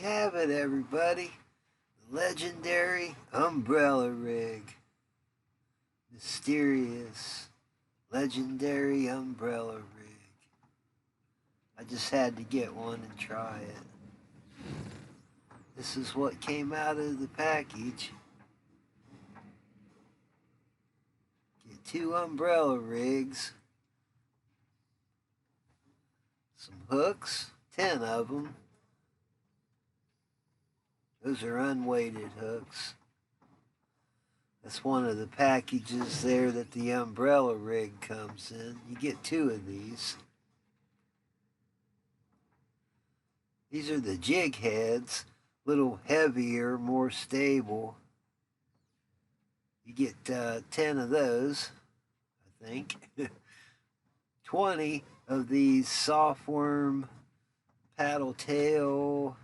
have it, everybody. The legendary umbrella rig. Mysterious, legendary umbrella rig. I just had to get one and try it. This is what came out of the package. Get 2 umbrella rigs. Some hooks, 10 of them. Those are unweighted hooks. That's one of the packages there that the umbrella rig comes in. You get 2 of these. These are the jig heads, a little heavier, more stable. You get 10 of those, I think. 20 of these softworm, paddle tail,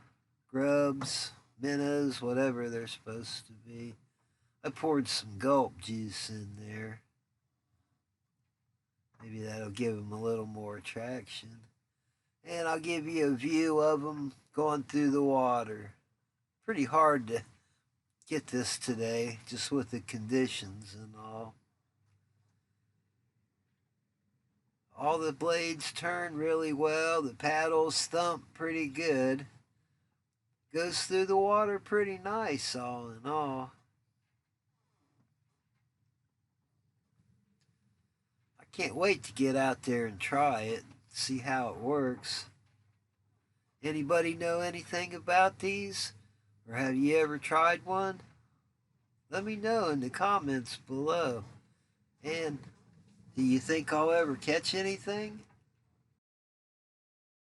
grubs, minnows, whatever they're supposed to be. I poured some gulp juice in there. Maybe that'll give them a little more attraction. And I'll give you a view of them going through the water. Pretty hard to get this today, just with the conditions and all. All the blades turn really well. The paddles thump pretty good. Goes through the water pretty nice, all in all. I can't wait to get out there and try it, see how it works. Anybody know anything about these? Or have you ever tried one? Let me know in the comments below. And do you think I'll ever catch anything?